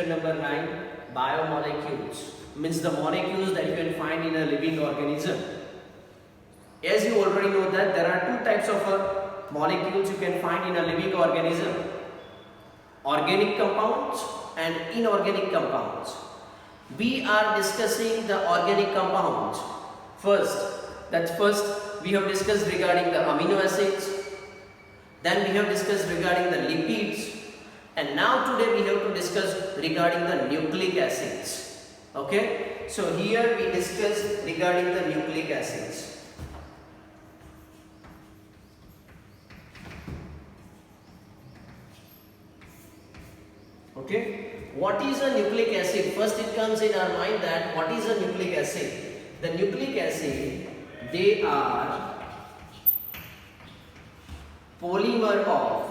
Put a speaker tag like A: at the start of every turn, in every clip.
A: section number 9, biomolecules, means the molecules that you can find in a living organism. As you already know that there are two types of molecules you can find in a living organism: organic compounds and inorganic compounds. We are discussing the organic compounds first. We have discussed regarding the amino acids, then we have discussed regarding the lipids, and now today we have to discuss regarding the nucleic acids. Okay, so here we discuss regarding the nucleic acids. Okay, what is a nucleic acid? First it comes in our mind that what is a nucleic acid? The nucleic acid, they are polymer of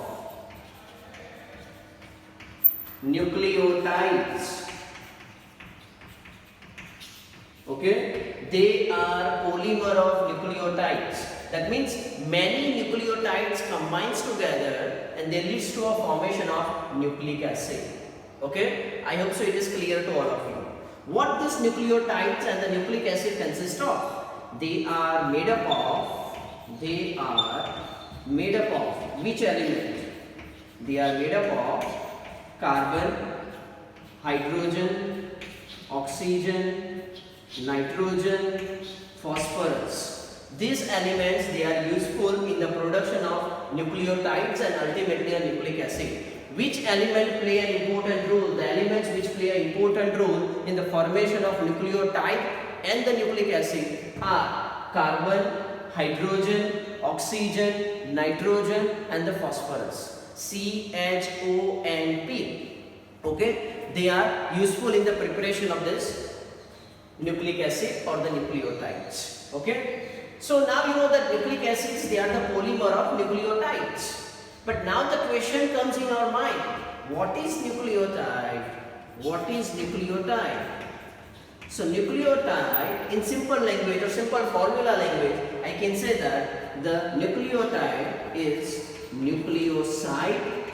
A: nucleotides. Okay, they are polymer of nucleotides. That means many nucleotides combines together and they leads to a formation of nucleic acid. Okay, I hope so it is clear to all of you. What these nucleotides and the nucleic acid consist of? They are made up of which element? They are made up of carbon, hydrogen, oxygen, nitrogen, phosphorus. These elements, they are useful in the production of nucleotides and ultimately a nucleic acid. Which element play an important role? The elements which play an important role in the formation of nucleotide and the nucleic acid are carbon, hydrogen, oxygen, nitrogen and the phosphorus. C, H, O and P. Okay, they are useful in the preparation of this nucleic acid or the nucleotides. Okay, so now you know that nucleic acids, they are the polymer of nucleotides. But now the question comes in our mind, what is nucleotide? What is nucleotide? So nucleotide, in simple language or simple formula language, I can say that the nucleotide is nucleoside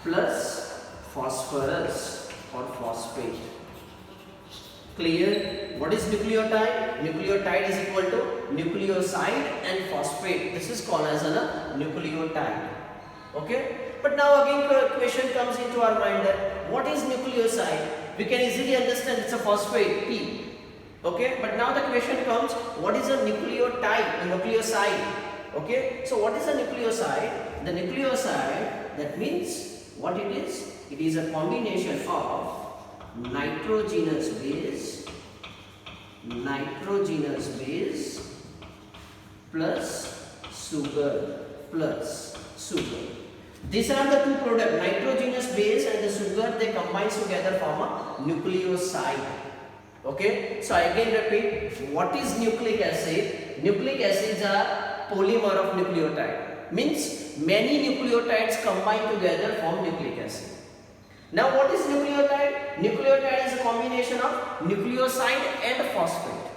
A: plus phosphorus or phosphate. Clear? What is nucleotide? Nucleotide is equal to nucleoside and phosphate. This is called as a nucleotide. Okay? But now again question comes into our mind that what is nucleoside? We can easily understand it's a phosphate, P. Okay? But now the question comes, what is a nucleotide, a nucleoside? Okay? So what is a nucleoside? The nucleoside, that means what it is? It is a combination of nitrogenous base plus sugar. These are the two products, nitrogenous base and the sugar, they combine together form a nucleoside. Okay, so I again repeat, what is nucleic acid? Nucleic acids are polymer of nucleotide, means many nucleotides combine together form nucleic acid. Now what is nucleotide? Nucleotide is a combination of nucleoside and phosphate.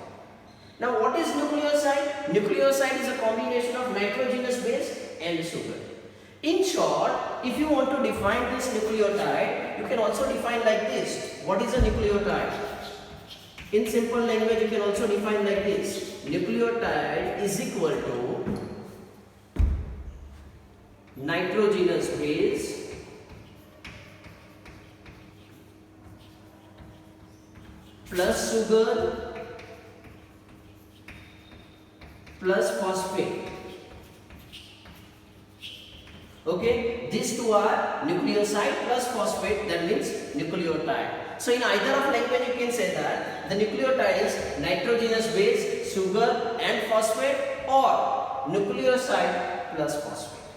A: Now what is nucleoside? Nucleoside is a combination of nitrogenous base and sugar. In short, if you want to define this nucleotide, you can also define like this. What is a nucleotide? In simple language, you can also define like this. Nucleotide is equal to nitrogenous base plus sugar plus phosphate. Okay, these two are nucleoside plus phosphate, that means nucleotide. So in either of language you can say that the nucleotide is nitrogenous base, sugar and phosphate, or nucleoside plus phosphate.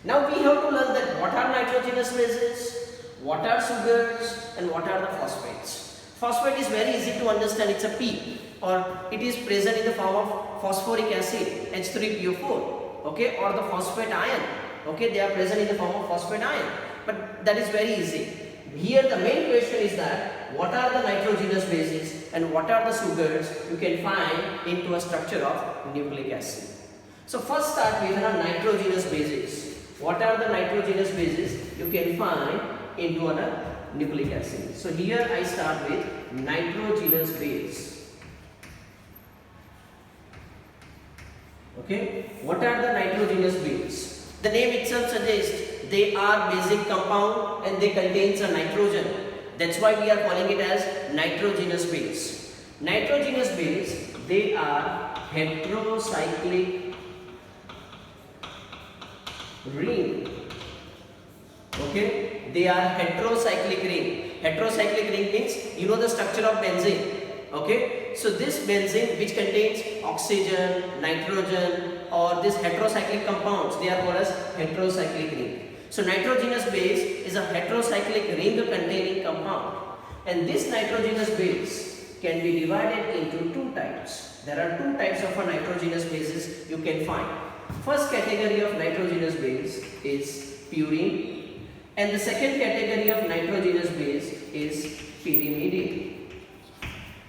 A: Now we have to learn that what are nitrogenous bases, what are sugars and what are the phosphates. Phosphate is very easy to understand, it's a P, or it is present in the form of phosphoric acid, H3PO4, okay, or the phosphate ion, okay, they are present in the form of phosphate ion, but that is very easy. Here the main question is that what are the nitrogenous bases and what are the sugars you can find into a structure of nucleic acid. So first start with the nitrogenous bases. What are the nitrogenous bases you can find into a nucleic acid. So here I start with nitrogenous base. Okay, what are the nitrogenous bases? The name itself suggests they are basic compound and they contains a nitrogen. That's why we are calling it as nitrogenous base. Nitrogenous base, they are heterocyclic ring. Okay, they are heterocyclic ring. Heterocyclic ring means you know the structure of benzene. Okay, so this benzene which contains oxygen, nitrogen, or this heterocyclic compounds, they are called as heterocyclic ring. So nitrogenous base is a heterocyclic ring containing compound, and this nitrogenous base can be divided into two types. There are two types of a nitrogenous bases you can find. First category of nitrogenous base is purine, and the second category of nitrogenous base is pyrimidine.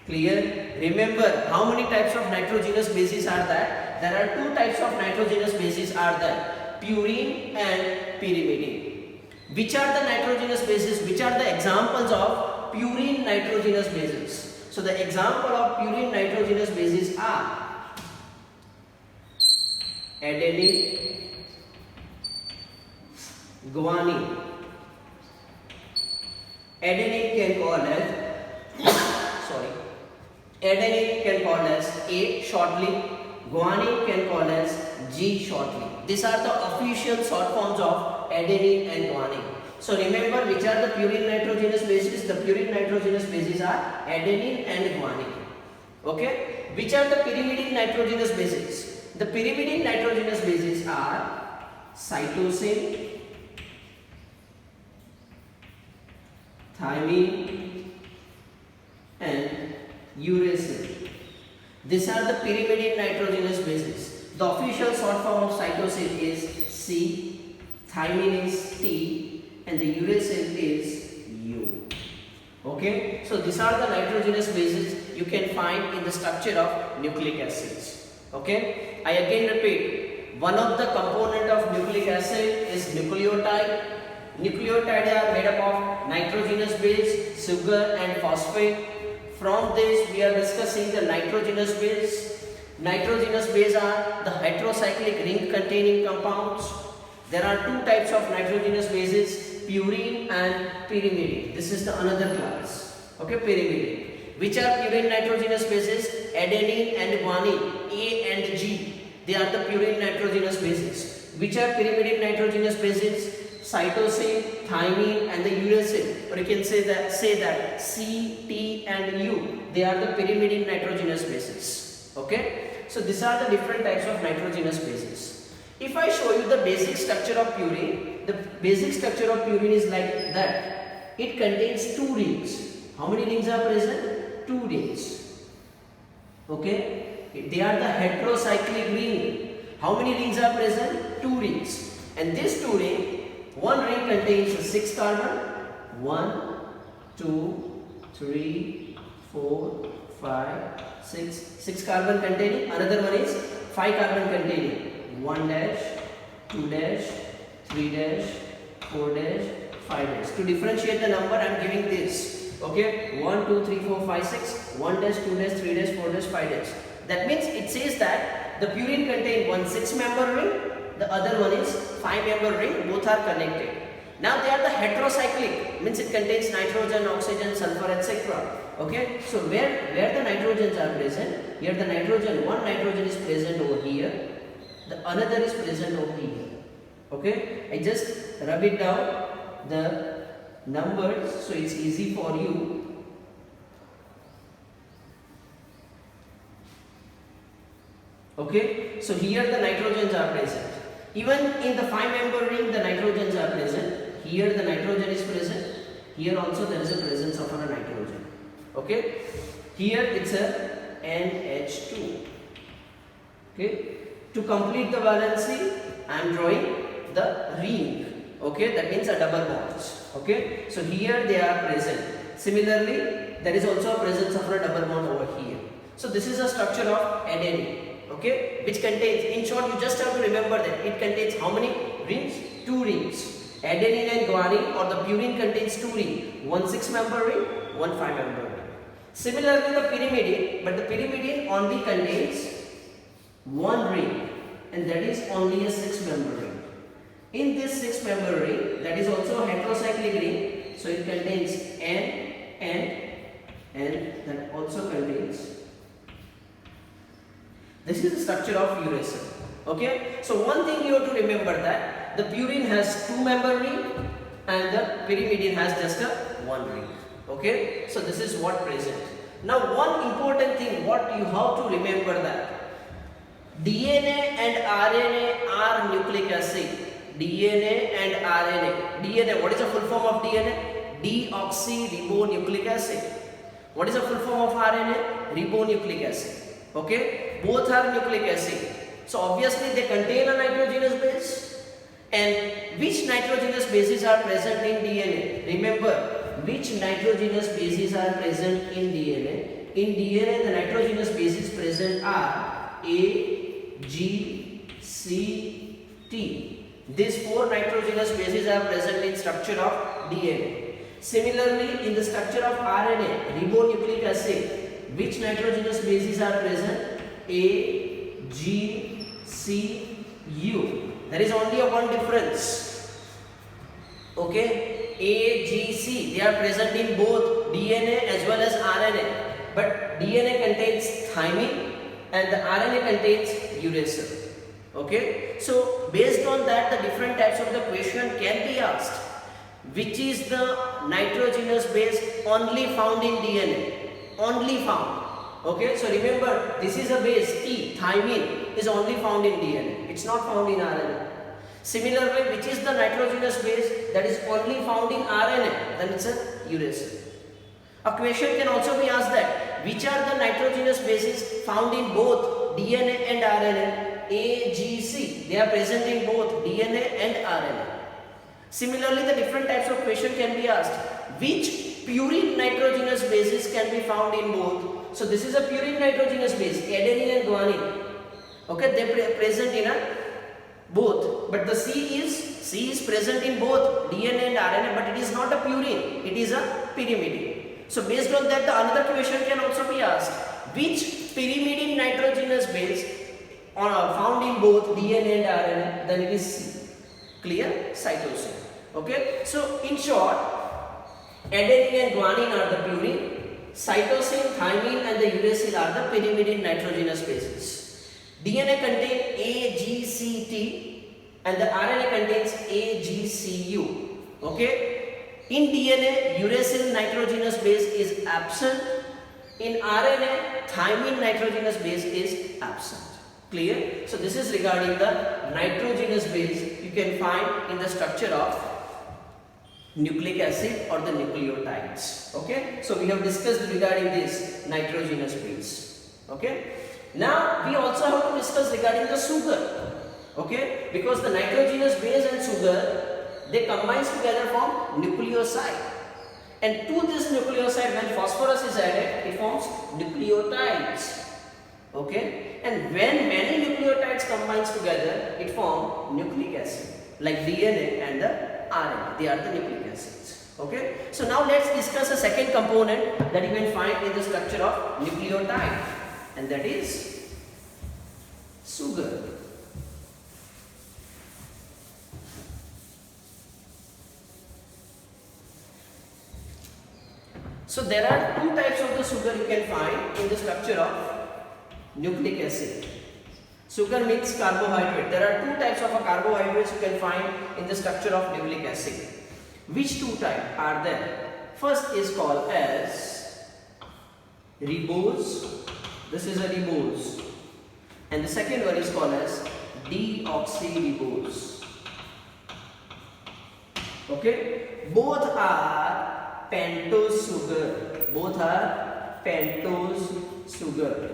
A: Clear? Remember how many types of nitrogenous bases are there? There are two types of nitrogenous bases are there, purine and pyrimidine. Which are the nitrogenous bases? Which are the examples of purine nitrogenous bases? So the example of purine nitrogenous bases are adenine, guanine. Adenine can call as adenine can call as A shortly, guanine can call as G shortly. These are the official short forms of adenine and guanine. So remember which are the purine nitrogenous bases? The purine nitrogenous bases are adenine and guanine. Okay? Which are the pyrimidine nitrogenous bases? The pyrimidine nitrogenous bases are cytosine, thymine and uracil. These are the pyrimidine nitrogenous bases. The official short form of cytosine is C, thymine is T, and the uracil is U. Okay, so these are the nitrogenous bases you can find in the structure of nucleic acids. Okay, I again repeat, one of the component of nucleic acid is nucleotide. Nucleotide are made up of nitrogenous base, sugar and phosphate. From this we are discussing the nitrogenous base. Nitrogenous base are the heterocyclic ring containing compounds. There are two types of nitrogenous bases, purine and pyrimidine. This is the another class. Okay, pyrimidine. Which are purine nitrogenous bases? Adenine and guanine, A and G. They are the purine nitrogenous bases. Which are pyrimidine nitrogenous bases? Cytosine, thymine and the uracil, or you can say that C, T and U, they are the pyrimidine nitrogenous bases. Okay, so these are the different types of nitrogenous bases. If I show you the basic structure of purine, the basic structure of purine is like that. It contains two rings. How many rings are present? Two rings. Okay, they are the heterocyclic ring. How many rings are present? Two rings. And this two ring, one ring contains 6 carbon, 1, 2, 3, 4, 5, 6 carbon containing, another one is 5 carbon containing, 1 dash, 2 dash, 3 dash, 4 dash, 5 dash. To differentiate the number I am giving this. Okay, 1, 2, 3, 4, 5, 6, 1 dash, 2 dash, 3 dash, 4 dash, 5 dash. That means it says that the purine contains one 6-member ring, the other one is 5-member ring, both are connected. Now they are the heterocyclic, means it contains nitrogen, oxygen, sulfur, etc. Okay, so where the nitrogens are present, here the nitrogen, one nitrogen is present over here, the another is present over here. Okay, I just rub it down the numbers so it's easy for you. Okay, so here the nitrogens are present. Even in the 5-member ring, the nitrogens are present. Here the nitrogen is present. Here also there is a presence of a nitrogen. Okay. Here it's a NH2. Okay. To complete the valency, I am drawing the ring. Okay. That means a double bonds. Okay. So here they are present. Similarly, there is also a presence of a double bond over here. So this is a structure of adenine. Okay, which contains, in short, you just have to remember that it contains how many rings? Two rings. Adenine and guanine or the purine contains 2 rings, one 6-member ring, one 5-member ring. Similarly, the pyrimidine, but the pyrimidine only contains 1 ring, and that is only a 6-member ring. In this 6-member ring, that is also a heterocyclic ring, so it contains N, that also contains. This is the structure of uracil. Okay, so one thing you have to remember that the purine has 2-member ring and the pyrimidine has just a 1 ring. Okay, so this is what present. Now one important thing what you have to remember that DNA and RNA are nucleic acid. DNA and RNA. DNA, what is the full form of DNA? Deoxyribonucleic acid. What is the full form of RNA? Ribonucleic acid. Okay, both are nucleic acid. So obviously they contain a nitrogenous base. And which nitrogenous bases are present in DNA? Remember, which nitrogenous bases are present in DNA? In DNA, the nitrogenous bases present are A, G, C, T. These 4 nitrogenous bases are present in structure of DNA. Similarly, in the structure of RNA, ribonucleic acid, which nitrogenous bases are present? A, G, C, U. There is only a one difference. Okay, A, G, C, they are present in both DNA as well as RNA. But DNA contains thymine and the RNA contains uracil. Okay, so based on that, the different types of the question can be asked. Which is the nitrogenous base only found in DNA? Only found. Okay, so remember, this is a base T, thymine is only found in DNA. It's not found in RNA. Similarly, which is the nitrogenous base that is only found in RNA? Then it's a uracil. A question can also be asked that which are the nitrogenous bases found in both DNA and RNA? A, G, C. They are present in both DNA and RNA. Similarly, the different types of question can be asked. Which purine nitrogenous bases can be found in both? So this is a purine nitrogenous base, adenine and guanine. Okay, they are present in both. But the C is present in both DNA and RNA, but it is not a purine. It is a pyrimidine. So based on that, the another question can also be asked. Which pyrimidine nitrogenous base found in both DNA and RNA? Then it is C. Clear? Cytosine. Okay. So in short, adenine and guanine are the purine. Cytosine, thymine and the uracil are the pyrimidine nitrogenous bases. DNA contains A, G, C, T and the RNA contains A, G, C, U. Okay. In DNA, uracil nitrogenous base is absent. In RNA, thymine nitrogenous base is absent. Clear? So this is regarding the nitrogenous base you can find in the structure of nucleic acid or the nucleotides. Okay, so we have discussed regarding this nitrogenous base. Okay, now we also have to discuss regarding the sugar. Okay, because the nitrogenous base and sugar, they combine together form nucleoside, and to this nucleoside, when phosphorus is added, it forms nucleotides. Okay, and when many nucleotides combines together, it forms nucleic acid, like DNA and the RNA. They are the nucleic acids. Okay, so now let's discuss a second component that you can find in the structure of nucleotide, and that is sugar. So there are 2 types of the sugar you can find in the structure of nucleic acid. Sugar means carbohydrate. There are 2 types of carbohydrates you can find in the structure of nucleic acid. Which 2 types are there? First is called as ribose. This is a ribose. And the second one is called as deoxyribose. Okay? Both are pentose sugar. Both are pentose sugar.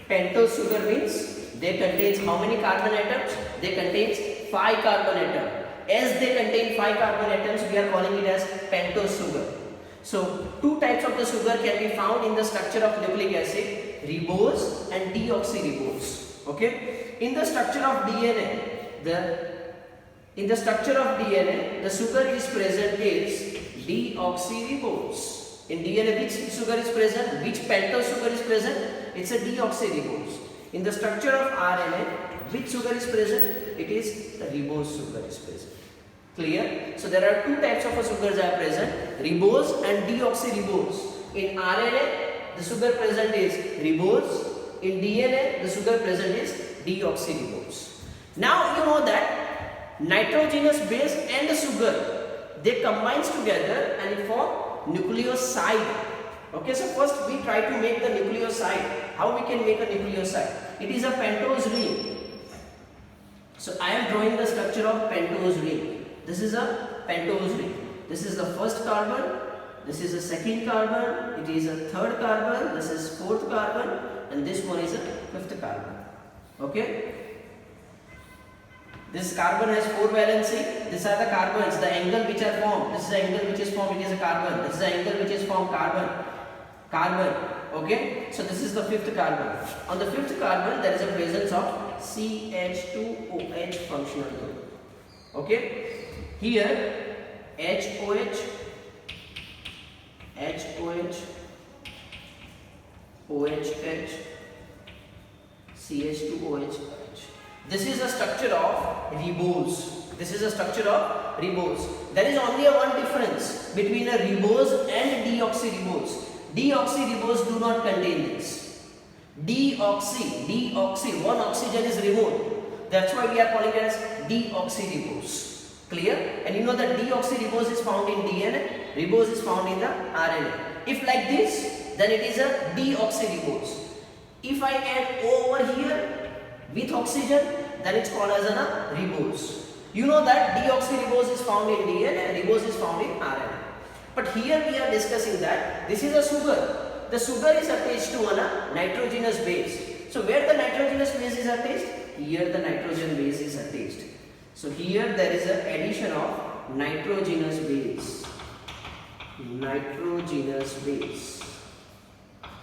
A: Pentose sugar means they contains how many carbon atoms? They contains 5 carbon atoms. As they contain 5 carbon atoms, we are calling it as pentose sugar. So 2 types of the sugar can be found in the structure of nucleic acid, ribose and deoxyribose. Okay? In the structure of DNA, the In the structure of DNA, the sugar is present is deoxyribose. In DNA, which sugar is present? Which pentose sugar is present? It's a deoxyribose. In the structure of RNA, which sugar is present? It is the ribose sugar is present. Clear? So there are two types of sugars are present, ribose and deoxyribose. In RNA, the sugar present is ribose. In DNA, the sugar present is deoxyribose. Now you know that nitrogenous base and the sugar, they combines together and it form nucleoside. Okay, so first we try to make the nucleoside. How we can make a nucleoside? It is a pentose ring. So I am drawing the structure of pentose ring. This is a pentose ring. This is the first carbon. This is the second carbon. It is a third carbon. This is fourth carbon, and this one is a fifth carbon. Okay. This carbon has 4 valency. These are the carbons, the angle which are formed. This is the angle which is formed, it is a carbon. This is the angle which is formed, carbon. Okay. So this is the fifth carbon. On the fifth carbon, there is a presence of CH2OH functional group. Okay. Here, HOH, OHH, CH2OH. This is a structure of ribose. This is a structure of ribose. There is only one difference between a ribose and deoxyribose. Deoxyribose do not contain this. Deoxy, one oxygen is removed. That's why we are calling it as deoxyribose. Clear? And you know that deoxyribose is found in DNA, ribose is found in the RNA. If like this, then it is a deoxyribose. If I add O over here with oxygen, then it's called as a ribose. You know that deoxyribose is found in DNA and ribose is found in RNA. But here we are discussing that this is a sugar. The sugar is attached to a nitrogenous base. So where the nitrogenous base is attached? Here the nitrogen base is attached. So here there is an addition of nitrogenous base. Nitrogenous base.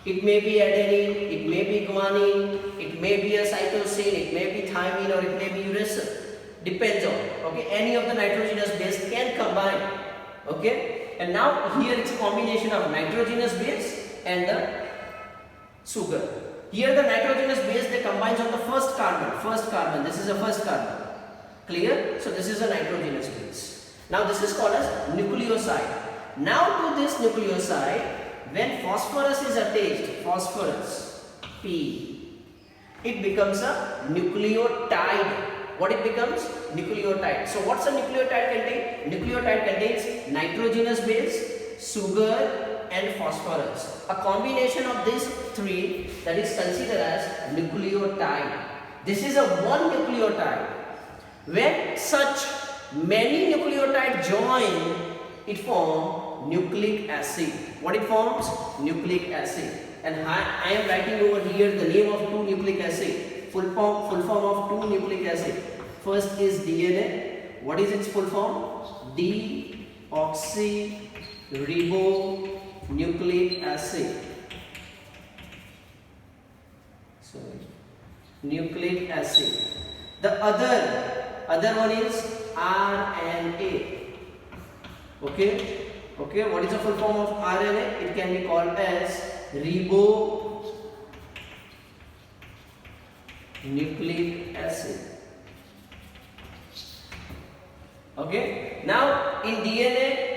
A: It may be adenine, it may be guanine, it may be a cytosine, it may be thymine, or it may be uracil. Depends on. Okay, any of the nitrogenous base can combine. Okay, and now here it's a combination of nitrogenous base and the sugar. Here the nitrogenous base they combines on the first carbon. This is a first carbon. Clear? So this is a nitrogenous base. Now this is called as nucleoside. Now to this nucleoside, when phosphorus is attached, phosphorus, P, it becomes a nucleotide. What it becomes? Nucleotide. So what's a nucleotide contain? Nucleotide contains nitrogenous base, sugar and phosphorus. A combination of these three that is considered as nucleotide. This is a one nucleotide. When such many nucleotides join, it forms nucleic acid. What it forms? Nucleic acid. And I am writing over here the name of two nucleic acid. Full form of two nucleic acid. First is DNA. What is its full form? Deoxyribonucleic acid. Nucleic acid. The other one is RNA. Okay. What is the full form of RNA? It can be called as ribonucleic acid. Okay. Now in DNA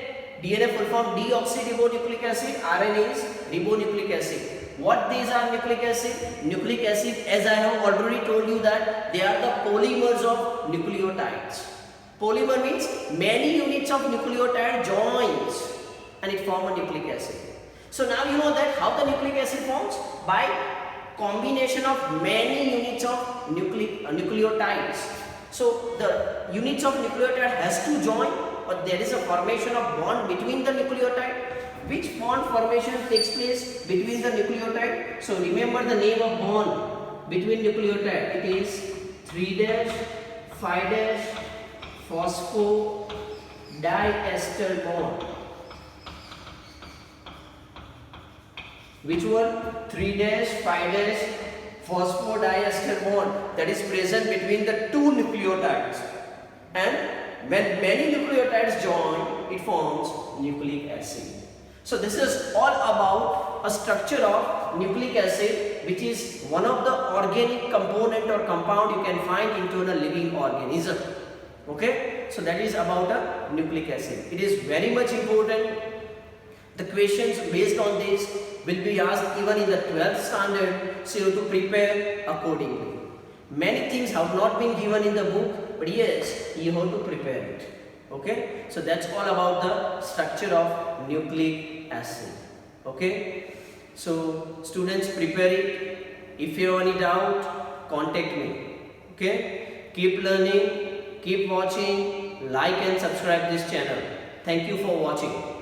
A: full form deoxyribonucleic acid, RNA is ribonucleic acid. What these are nucleic acid? Nucleic acid, as I have already told you that they are the polymers of nucleotides. Polymer means many units of nucleotide joins and it forms a nucleic acid. So now you know that how the nucleic acid forms? By combination of many units of nucleotides. So the units of nucleotide has to join, but there is a formation of bond between the nucleotide. Which bond formation takes place between the nucleotide? So remember the name of bond between nucleotide. It is 3' 5' phosphodiester bond. Which one? 3' 5' phosphodiester bond that is present between the two nucleotides. And when many nucleotides join, it forms nucleic acid. So this is all about a structure of nucleic acid, which is one of the organic component or compound you can find into a living organism. Okay, so that is about a nucleic acid. It is very much important. The questions based on this will be asked even in the 12th standard, so you have to prepare accordingly. Many things have not been given in the book, but yes, you have to prepare it. Okay, so that's all about the structure of nucleic acid. Okay, so students, prepare it. If you have any doubt, contact me. Okay, keep learning, keep watching, like and subscribe this channel. Thank you for watching.